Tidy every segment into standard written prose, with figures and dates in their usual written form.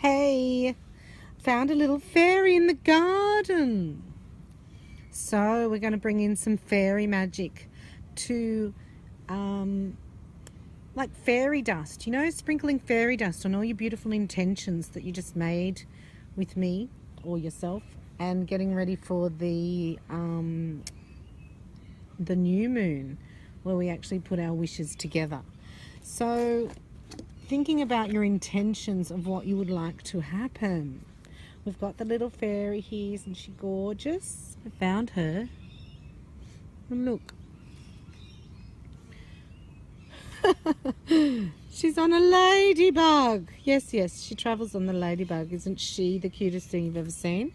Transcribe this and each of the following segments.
Hey, found a little fairy in the garden. So we're going to bring in some fairy magic to, like fairy dust, sprinkling fairy dust on all your beautiful intentions that you just made with me or yourself, and getting ready for the new moon, where we actually put our wishes together. So thinking about your intentions of what you would like to happen. We've got the little fairy here. Isn't she gorgeous? I found her. And look. She's on a ladybug. Yes, she travels on the ladybug. Isn't she the cutest thing you've ever seen?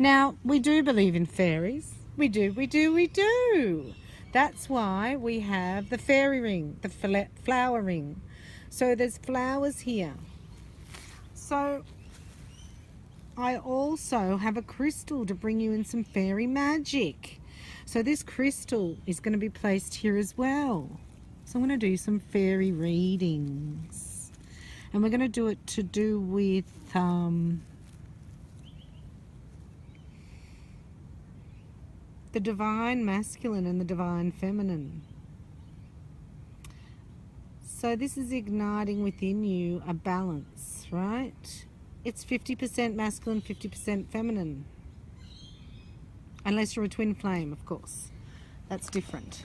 Now, we do believe in fairies. We do. That's why we have the fairy ring, the flower ring. So there's flowers here. So I also have a crystal to bring you in some fairy magic. So this crystal is going to be placed here as well. So I'm going to do some fairy readings. And we're going to do it to do with the divine masculine and the divine feminine. So this is igniting within you a balance, right? It's 50% masculine, 50% feminine. Unless you're a twin flame, of course. That's different.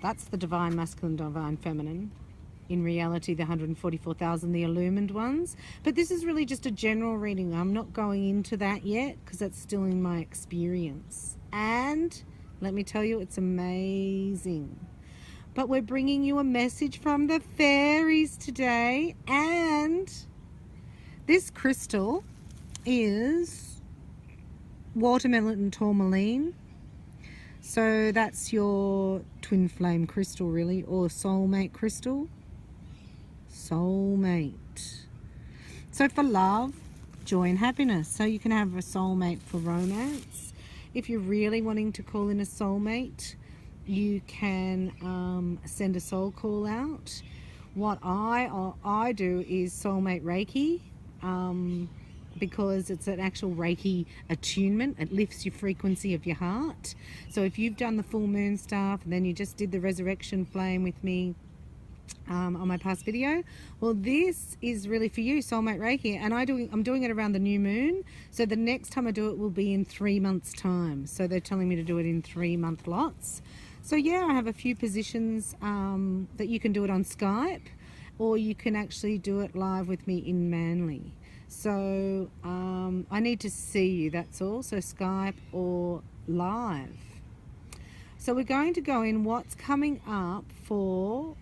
That's the divine masculine, divine feminine. In reality, the 144,000, the illumined ones. But this is really just a general reading. I'm not going into that yet because that's still in my experience. And let me tell you, it's amazing. But we're bringing you a message from the fairies today, and this crystal is watermelon tourmaline. So that's your twin flame crystal, really, or soulmate crystal. Soulmate. So for love, joy and happiness. So you can have a soulmate for romance. If you're really wanting to call in a soulmate, you can send a soul call out. What I do is soulmate Reiki, because it's an actual Reiki attunement. It lifts your frequency of your heart. So if you've done the full moon stuff and then you just did the resurrection flame with me on my past video, well, this is really for you, soulmate Reiki. And I'm doing it around the new moon. So the next time I do it will be in 3 months' time. So they're telling me to do it in 3-month lots. So yeah, I have a few positions that you can do it on Skype, or you can actually do it live with me in Manly. So I need to see you, that's all. So Skype or live. So we're going to go in what's coming up for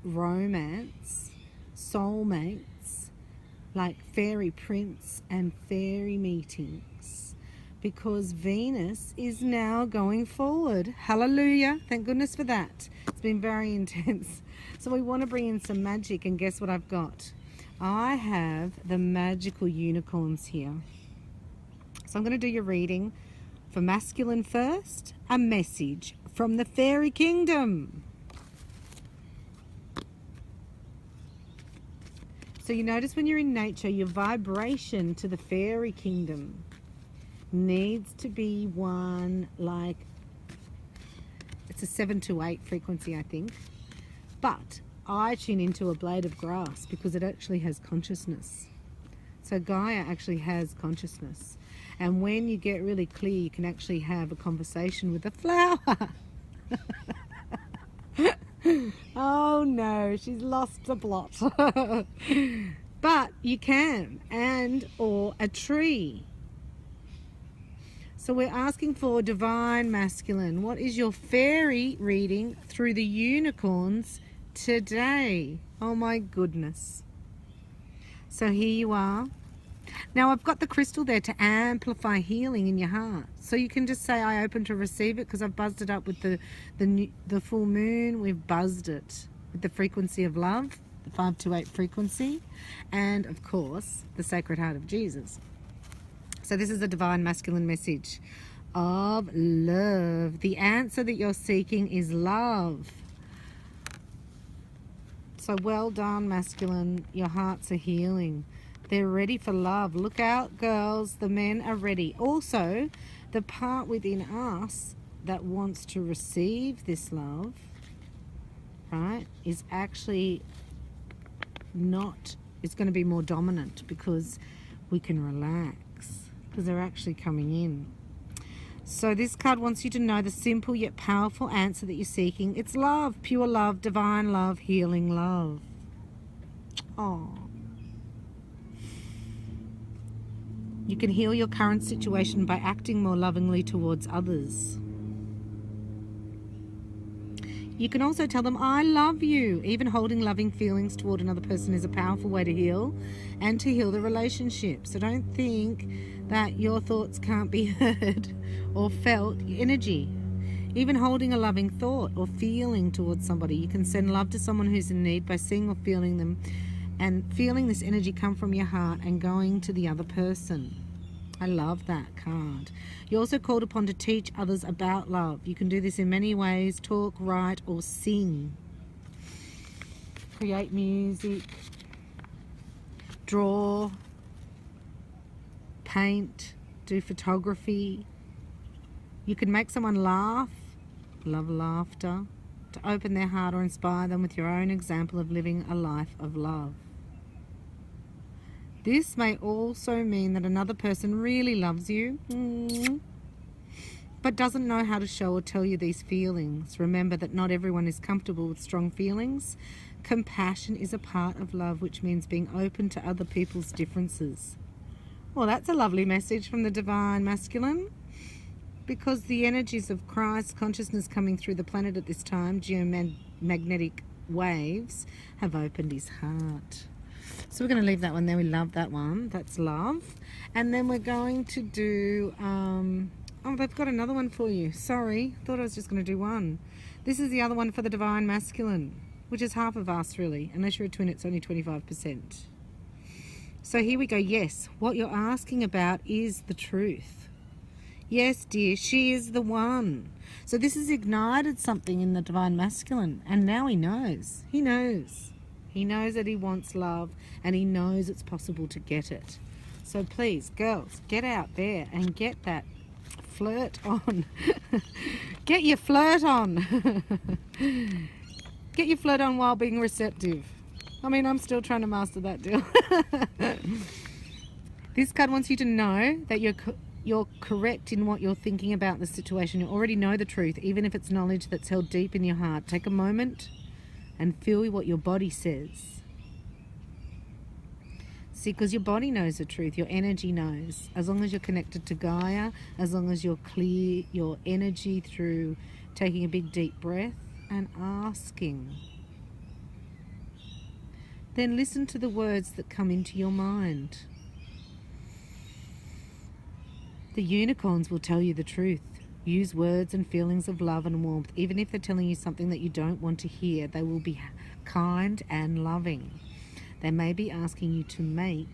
romance, soulmates, like fairy prince and fairy meetings. Because Venus is now going forward. Hallelujah. Thank goodness for that. It's been very intense. So we want to bring in some magic, and guess what I've got? I have the magical unicorns here. So I'm going to do your reading for masculine first. A message from the fairy kingdom. So you notice when you're in nature, your vibration to the fairy kingdom needs to be one, like, it's a 7 to 8 frequency, I think. But I tune into a blade of grass because it actually has consciousness. So Gaia actually has consciousness. And when you get really clear, you can actually have a conversation with a flower. Oh no, she's lost the plot. But you can, or a tree. So we're asking for divine masculine. What is your fairy reading through the unicorns today? Oh my goodness. So here you are. Now I've got the crystal there to amplify healing in your heart. So you can just say, I open to receive it, because I've buzzed it up with the full moon. We've buzzed it with the frequency of love, the 5 to 8 frequency, and of course the Sacred Heart of Jesus. So this is a divine masculine message of love. The answer that you're seeking is love. So well done, masculine. Your hearts are healing. They're ready for love. Look out, girls. The men are ready. Also, the part within us that wants to receive this love, right, is actually not, it's going to be more dominant because we can relax because they're actually coming in. So this card wants you to know the simple yet powerful answer that you're seeking. It's love, pure love, divine love, healing love. Oh. You can heal your current situation by acting more lovingly towards others. You can also tell them, I love you. Even holding loving feelings toward another person is a powerful way to heal and to heal the relationship. So don't think that your thoughts can't be heard or felt. Energy. Even holding a loving thought or feeling towards somebody. You can send love to someone who's in need by seeing or feeling them and feeling this energy come from your heart and going to the other person. I love that card. You're also called upon to teach others about love. You can do this in many ways: talk, write, or sing. Create music, draw, paint, do photography. You can make someone laugh, love laughter, to open their heart or inspire them with your own example of living a life of love. This may also mean that another person really loves you, but doesn't know how to show or tell you these feelings. Remember that not everyone is comfortable with strong feelings. Compassion is a part of love, which means being open to other people's differences. Well, that's a lovely message from the Divine Masculine, because the energies of Christ consciousness coming through the planet at this time, geomagnetic waves, have opened his heart. So we're going to leave that one there. We love that one. That's love. And then we're going to do, oh, they've got another one for you. Sorry, thought I was just going to do one. This is the other one for the Divine Masculine, which is half of us really. Unless you're a twin, it's only 25%. So here we go. Yes, what you're asking about is the truth. Yes, dear, she is the one. So this has ignited something in the Divine Masculine, and now he knows. He knows. He knows that he wants love, and he knows it's possible to get it. So please, girls, get out there and get that flirt on. Get your flirt on. Get your flirt on while being receptive. I mean, I'm still trying to master that deal. This card wants you to know that you're correct in what you're thinking about the situation. You already know the truth, even if it's knowledge that's held deep in your heart. Take a moment and feel what your body says. See, because your body knows the truth, your energy knows. As long as you're connected to Gaia, as long as you're clear your energy through taking a big deep breath and asking, then listen to the words that come into your mind. The unicorns will tell you the truth. Use words and feelings of love and warmth. Even if they're telling you something that you don't want to hear, they will be kind and loving. They may be asking you to make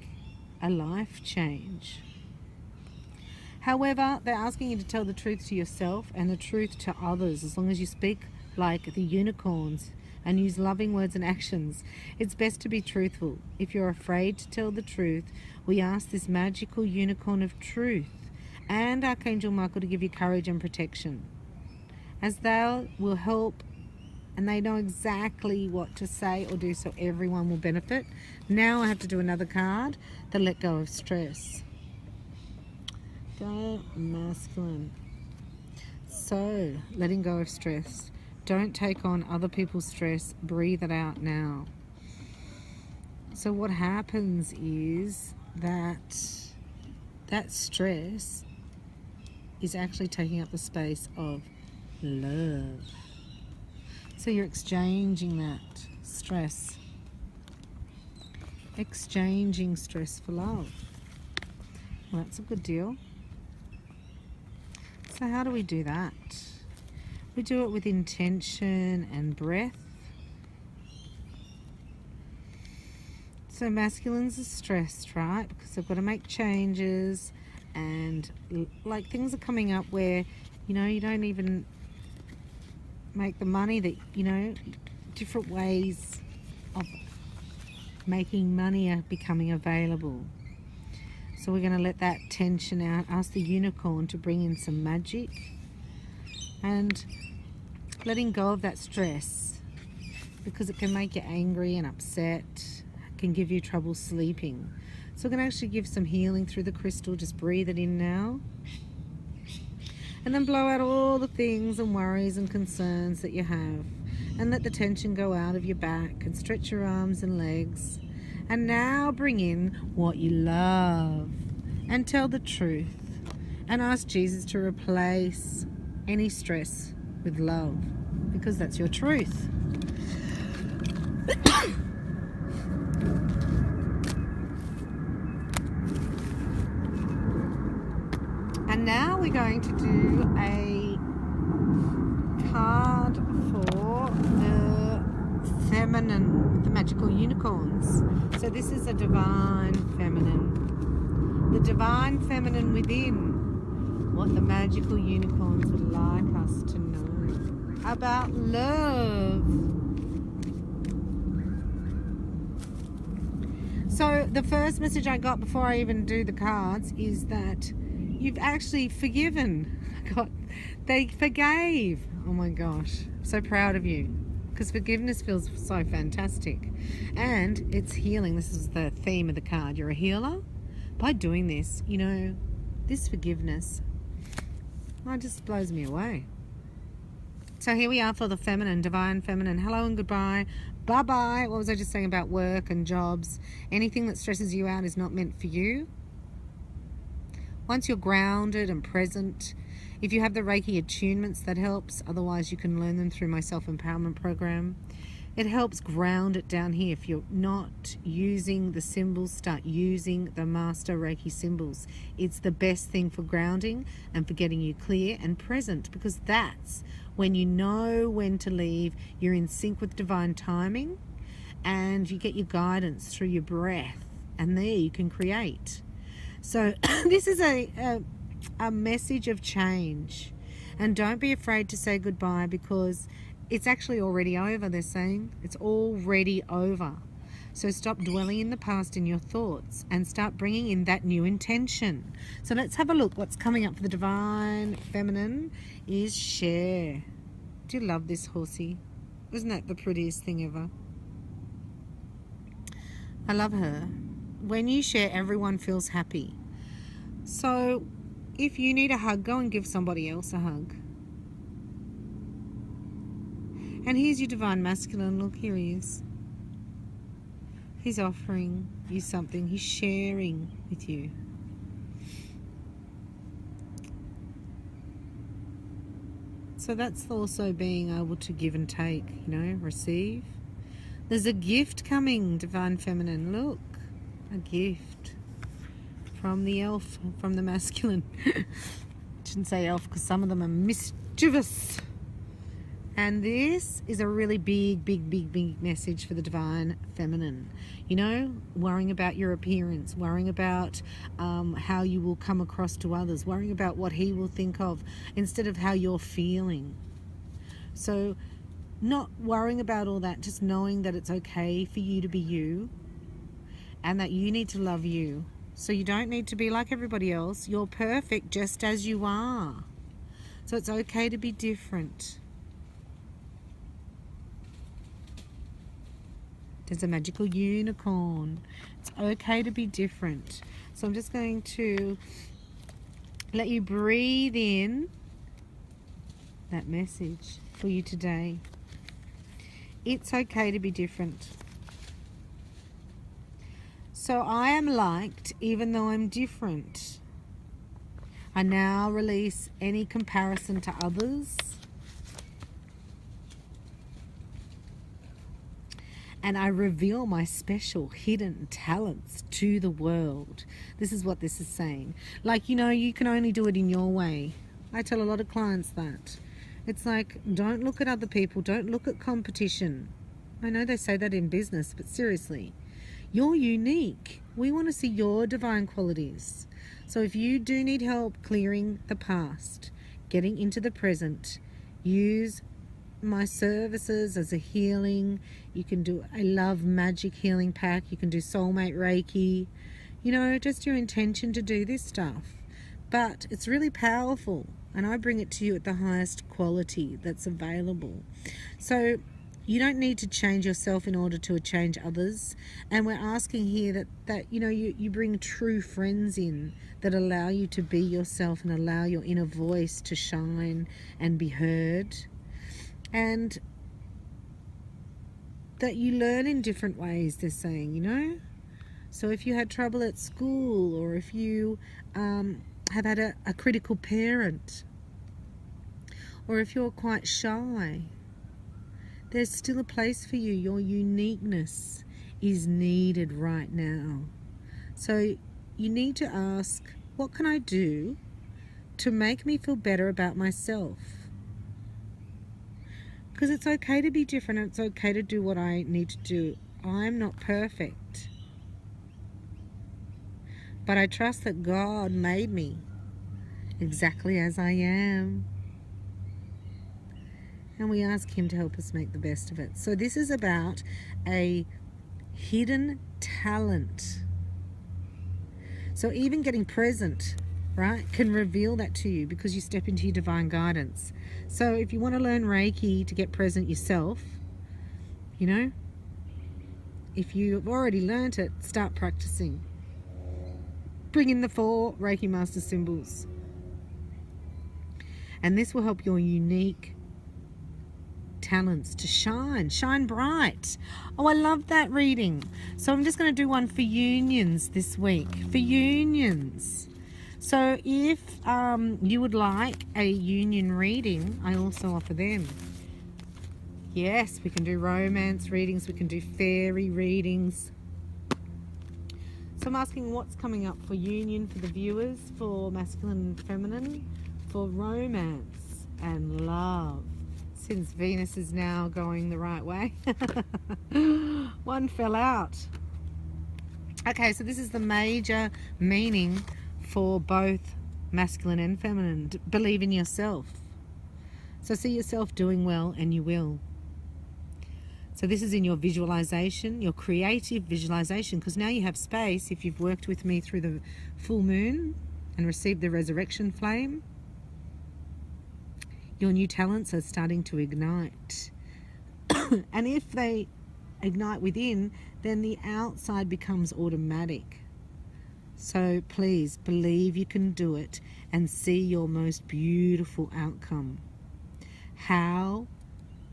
a life change. However, they're asking you to tell the truth to yourself and the truth to others. As long as you speak like the unicorns and use loving words and actions, it's best to be truthful. If you're afraid to tell the truth, we ask this magical unicorn of truth and Archangel Michael to give you courage and protection, as they will help and they know exactly what to say or do, so everyone will benefit. Now I have to do another card, the let go of stress. Go masculine. So, letting go of stress. Don't take on other people's stress. Breathe it out now. So what happens is that stress is actually taking up the space of love. So you're exchanging that stress. Exchanging stress for love. Well, that's a good deal. So how do we do that? We do it with intention and breath. So masculines are stressed, right? Because they've got to make changes, and like things are coming up where, you know, you don't even make the money that, you know, different ways of making money becoming available. So we're going to let that tension out, ask the unicorn to bring in some magic, and letting go of that stress, because it can make you angry and upset, can give you trouble sleeping. So we're going to actually give some healing through the crystal. Just breathe it in now. And then blow out all the things and worries and concerns that you have. And let the tension go out of your back and stretch your arms and legs. And now bring in what you love. And tell the truth. And ask Jesus to replace any stress with love. Because that's your truth. And now we're going to do a card for the feminine, the magical unicorns. So this is a divine feminine. The divine feminine within. What the magical unicorns would like us to know about love. So the first message I got before I even do the cards is that you've actually forgiven. God, they forgave. Oh my gosh, so proud of you, because forgiveness feels so fantastic, and it's healing. This is the theme of the card. You're a healer by doing this. You know, this forgiveness, oh, it just blows me away. So here we are for the feminine, divine feminine. Hello and goodbye. Bye-bye. What was I just saying about work and jobs? Anything that stresses you out is not meant for you. Once you're grounded and present, if you have the Reiki attunements, that helps. Otherwise, you can learn them through my self-empowerment program. It helps ground it down here. If you're not using the symbols, start using the Master Reiki symbols. It's the best thing for grounding and for getting you clear and present, because that's when you know when to leave. You're in sync with divine timing, and you get your guidance through your breath, and there you can create. So this is a message of change, and don't be afraid to say goodbye, because it's actually already over. They're saying it's already over. So stop dwelling in the past in your thoughts and start bringing in that new intention. So let's have a look. What's coming up for the divine feminine is share. Do you love this horsey? Isn't that the prettiest thing ever? I love her. When you share, everyone feels happy. So if you need a hug, go and give somebody else a hug. And here's your divine masculine. Look, here he is. He's offering you something. He's sharing with you. So that's also being able to give and take, you know, receive. There's a gift coming, divine feminine. Look, a gift from the elf, from the masculine. Shouldn't say elf, because some of them are mischievous. And this is a really big message for the divine feminine. You know, worrying about your appearance, worrying about how you will come across to others, worrying about what he will think of instead of how you're feeling. So not worrying about all that, just knowing that it's okay for you to be you, and that you need to love you. So you don't need to be like everybody else. You're perfect just as you are. So it's okay to be different. There's a magical unicorn. It's okay to be different. So I'm just going to let you breathe in that message for you today. It's okay to be different. So I am liked even though I'm different. I now release any comparison to others. And I reveal my special hidden talents to the world. This is what this is saying. Like, you know, you can only do it in your way. I tell a lot of clients that. It's like, don't look at other people. Don't look at competition. I know they say that in business, but seriously, you're unique. We want to see your divine qualities. So if you do need help clearing the past, getting into the present, use my services as a healing. You can do a love magic healing pack. You can do soulmate Reiki. You know, just your intention to do this stuff. But it's really powerful, and I bring it to you at the highest quality that's available. So you don't need to change yourself in order to change others. And we're asking here that you know, you bring true friends in that allow you to be yourself and allow your inner voice to shine and be heard. And that you learn in different ways, they're saying, you know. So if you had trouble at school, or if you have had a critical parent, or if you're quite shy, there's still a place for you. Your uniqueness is needed right now. So you need to ask, what can I do to make me feel better about myself? Because it's okay to be different, and it's okay to do what I need to do. I'm not perfect. But I trust that God made me exactly as I am. And we ask Him to help us make the best of it. So this is about a hidden talent. So even getting present, right, can reveal that to you, because you step into your divine guidance. So if you want to learn Reiki to get present yourself, you know, if you've already learnt it, start practicing. Bring in the 4 Reiki Master symbols. And this will help your unique talents to shine bright. Oh, I love that reading. So I'm just going to do one for unions this week. For unions. So if you would like a union reading, I also offer them. Yes, we can do romance readings. We can do fairy readings. So I'm asking what's coming up for union for the viewers, for masculine and feminine, for romance and love, since Venus is now going the right way. One fell out. Okay, so this is the major meaning for both masculine and feminine. Believe in yourself. So see yourself doing well, and you will. So this is in your visualization, your creative visualization, because now you have space. If you've worked with me through the full moon and received the resurrection flame, your new talents are starting to ignite. And if they ignite within, then the outside becomes automatic. So please believe you can do it and see your most beautiful outcome. How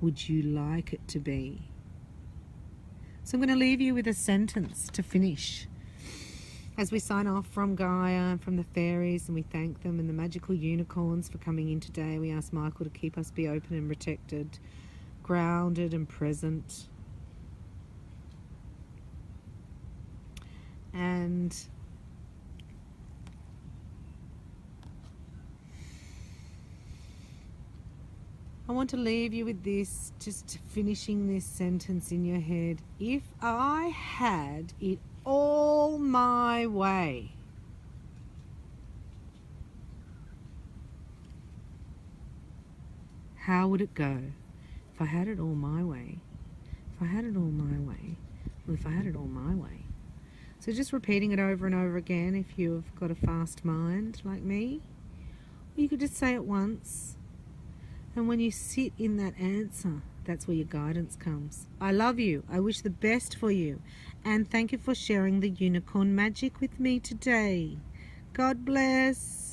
would you like it to be? So I'm going to leave you with a sentence to finish as we sign off from Gaia, from the fairies, and we thank them, and the magical unicorns for coming in today. We ask Michael to keep us be open and protected, grounded and present. And I want to leave you with this, just finishing this sentence in your head. If I had it all my way, how would it go? If I had it all my way. If I had it all my way. Well, if I had it all my way. So just repeating it over and over again if you've got a fast mind like me. Or you could just say it once. And when you sit in that answer, that's where your guidance comes. I love you. I wish the best for you. And thank you for sharing the unicorn magic with me today. God bless.